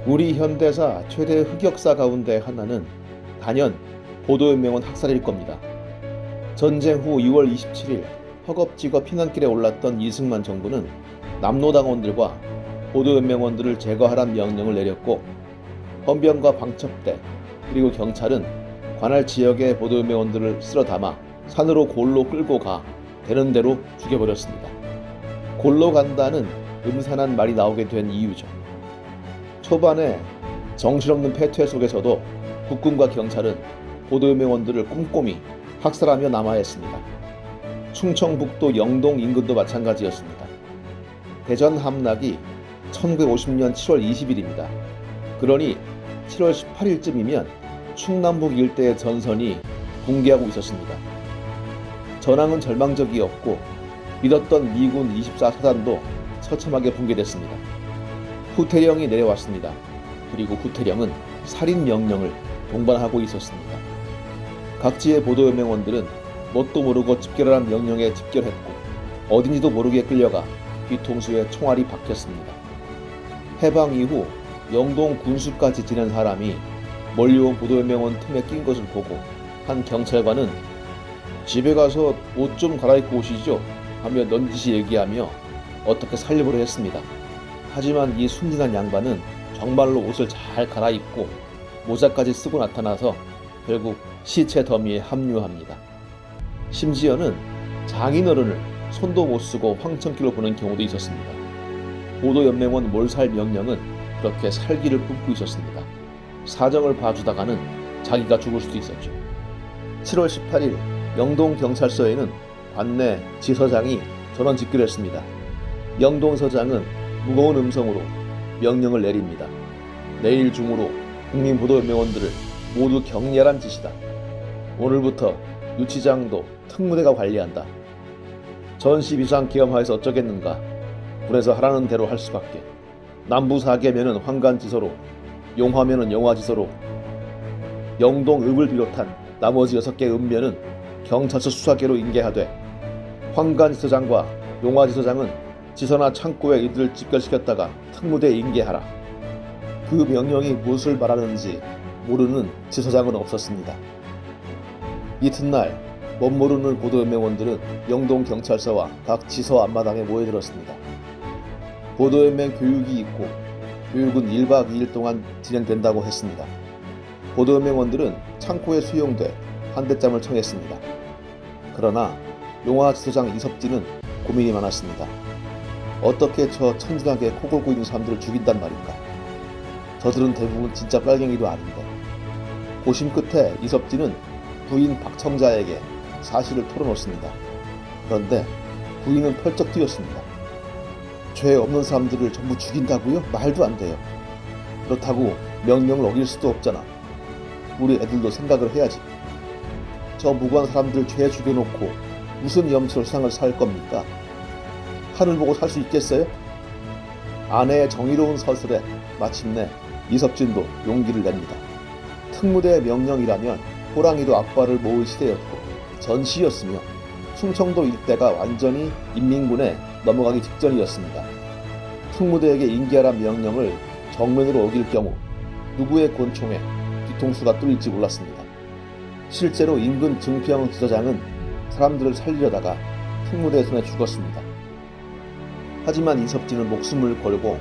우리 현대사 최대 흑역사 가운데 하나는 단연 보도연맹원 학살일 겁니다. 전쟁 후 2월 27일 허겁지겁 피난길에 올랐던 이승만 정부는 남로당원들과 보도연맹원들을 제거하란 명령을 내렸고, 헌병과 방첩대 그리고 경찰은 관할 지역의 보도연맹원들을 쓸어 담아 산으로 골로 끌고 가 되는 대로 죽여버렸습니다. 골로 간다는 음산한 말이 나오게 된 이유죠. 초반에 정신없는 패퇴 속에서도 국군과 경찰은 보도연맹원들을 꼼꼼히 학살하며 남하했습니다. 충청북도 영동 인근도 마찬가지였습니다. 대전 함락이 1950년 7월 20일입니다. 그러니 7월 18일쯤이면 충남북 일대의 전선이 붕괴하고 있었습니다. 전황은 절망적이었고 믿었던 미군 24사단도 처참하게 붕괴됐습니다. 후퇴령이 내려왔습니다. 그리고 후퇴령은 살인 명령을 동반하고 있었습니다. 각지의 보도연맹원들은 뭣도 모르고 집결하라는 명령에 집결했고, 어딘지도 모르게 끌려가 뒤통수에 총알이 박혔습니다. 해방 이후 영동 군수까지 지낸 사람이 몰려온 보도연맹원 틈에 낀 것을 보고 한 경찰관은 집에 가서 옷 좀 갈아입고 오시죠 하며 넌지시 얘기하며 어떻게 살려보려 했습니다. 하지만 이 순진한 양반은 정말로 옷을 잘 갈아입고 모자까지 쓰고 나타나서 결국 시체 더미에 합류합니다. 심지어는 장인어른을 손도 못 쓰고 황천길로 보낸 경우도 있었습니다. 보도연맹원 몰살 명령은 그렇게 살기를 꿈꾸고 있었습니다. 사정을 봐주다가는 자기가 죽을 수도 있었죠. 7월 18일 영동경찰서에는 관내 지서장이 전원 집결했습니다. 영동서장은 무거운 음성으로 명령을 내립니다. 내일 중으로 국민보도연맹원들을 모두 격렬한 지시다. 오늘부터 유치장도 특무대가 관리한다. 전시 비상 계엄하에서 어쩌겠는가. 군에서 하라는 대로 할 수밖에. 남부 4개면은 황간지서로, 용화면은 용화지서로, 영동읍을 비롯한 나머지 6개 읍면은 경찰서 수사계로 인계하되, 황간지서장과 용화지서장은 지서나 창고에 이들을 집결시켰다가 특무대에 인계하라. 그 명령이 무엇을 말하는지 모르는 지서장은 없었습니다. 이튿날 멋모르는 보도연맹원들은 영동경찰서와 각 지서 앞마당에 모여들었습니다. 보도연맹 교육이 있고 교육은 1박 2일 동안 진행된다고 했습니다. 보도연맹원들은 창고에 수용돼 환대짬을 청했습니다. 그러나 용화지서장 이섭진은 고민이 많았습니다. 어떻게 저 천진하게 코 골고 있는 사람들을 죽인단 말인가. 저들은 대부분 진짜 빨갱이도 아닌데. 고심 끝에 이섭진은 부인 박청자에게 사실을 털어놓습니다. 그런데 부인은 펄쩍 뛰었습니다. 죄 없는 사람들을 전부 죽인다고요? 말도 안 돼요. 그렇다고 명령을 어길 수도 없잖아. 우리 애들도 생각을 해야지. 저 무고한 사람들 죄 죽여놓고 무슨 염치로 세상을 살 겁니까? 하늘 보고 살 수 있겠어요? 아내의 정의로운 서술에 마침내 이섭진도 용기를 냅니다. 특무대의 명령이라면 호랑이도 악바를 모을 시대였고 전시였으며 충청도 일대가 완전히 인민군에 넘어가기 직전이었습니다. 특무대에게 인계하란 명령을 정면으로 어길 경우 누구의 권총에 뒤통수가 뚫릴지 몰랐습니다. 실제로 인근 증평 지서장은 사람들을 살리려다가 특무대 손에 죽었습니다. 하지만 이섭진은 목숨을 걸고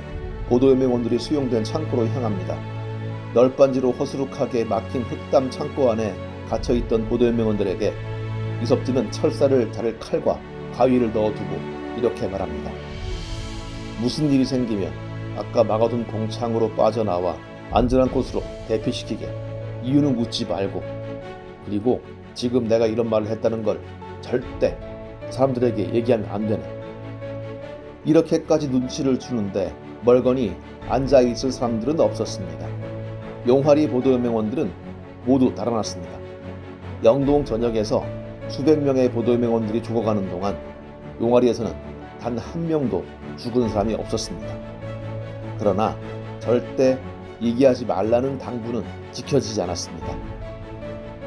보도연맹원들이 수용된 창고로 향합니다. 널빤지로 허수룩하게 막힌 흑담 창고 안에 갇혀있던 보도연맹원들에게 이섭진은 철사를 자를 칼과 가위를 넣어두고 이렇게 말합니다. 무슨 일이 생기면 아까 막아둔 공창으로 빠져나와 안전한 곳으로 대피시키게. 이유는 묻지 말고. 그리고 지금 내가 이런 말을 했다는 걸 절대 사람들에게 얘기하면 안 되네. 이렇게까지 눈치를 주는데 멀거니 앉아있을 사람들은 없었습니다. 용화리 보도연맹원들은 모두 달아났습니다. 영동 전역에서 수백 명의 보도연맹원들이 죽어가는 동안 용화리에서는 단 한 명도 죽은 사람이 없었습니다. 그러나 절대 얘기하지 말라는 당부는 지켜지지 않았습니다.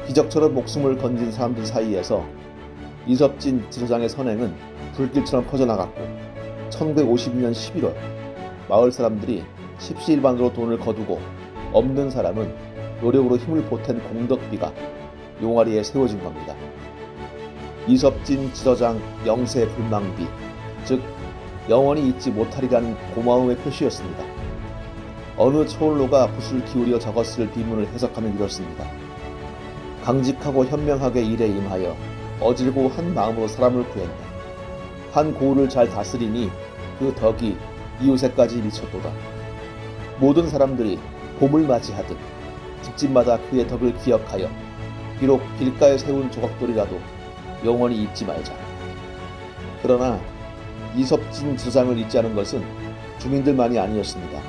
기적처럼 목숨을 건진 사람들 사이에서 이섭진 지서장의 선행은 불길처럼 퍼져나갔고 1952년 11월 마을 사람들이 십시일반으로 돈을 거두고 없는 사람은 노력으로 힘을 보탠 공덕비가 용화리에 세워진 겁니다. 이섭진 지서장 영세 불망비, 즉 영원히 잊지 못하리라는 고마움의 표시였습니다. 어느 초월로가 붓을 기울여 적었을 비문을 해석하면 이렇습니다. 강직하고 현명하게 일에 임하여 어질고 한 마음으로 사람을 구했네. 한 고을을 잘 다스리니 그 덕이 이웃에까지 미쳤도다. 모든 사람들이 봄을 맞이하듯 집집마다 그의 덕을 기억하여 비록 길가에 세운 조각돌이라도 영원히 잊지 말자. 그러나 이섭진 지서장을 잊지 않은 것은 주민들만이 아니었습니다.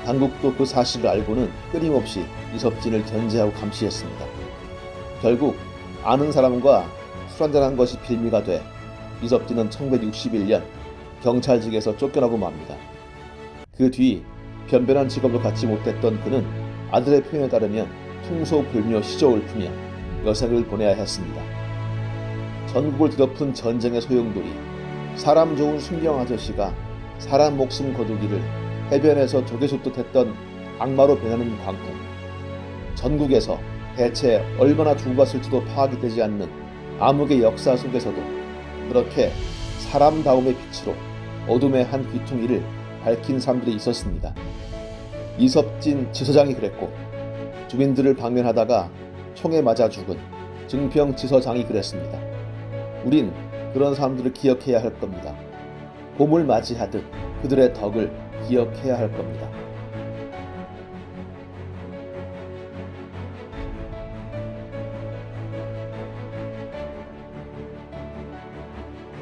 당국도 그 사실을 알고는 끊임없이 이섭진을 견제하고 감시했습니다. 결국 아는 사람과 술 한잔한 것이 빌미가 돼 이섭진은 1961년 경찰직에서 쫓겨나고 맙니다. 그 뒤 변변한 직업을 갖지 못했던 그는 아들의 표현에 따르면 퉁소불묘 시조를 풀며 여생을 보내야 했습니다. 전국을 뒤덮은 전쟁의 소용돌이, 사람 좋은 순경 아저씨가 사람 목숨 거두기를 해변에서 조개 줍듯 했던 악마로 변하는 광풍. 전국에서 대체 얼마나 죽어갔을지도 파악이 되지 않는 암흑의 역사 속에서도 그렇게 사람다움의 빛으로 어둠의 한 귀퉁이를 밝힌 사람들이 있었습니다. 이섭진 지서장이 그랬고, 주민들을 방면하다가 총에 맞아 죽은 증평 지서장이 그랬습니다. 우린 그런 사람들을 기억해야 할 겁니다. 봄을 맞이하듯 그들의 덕을 기억해야 할 겁니다.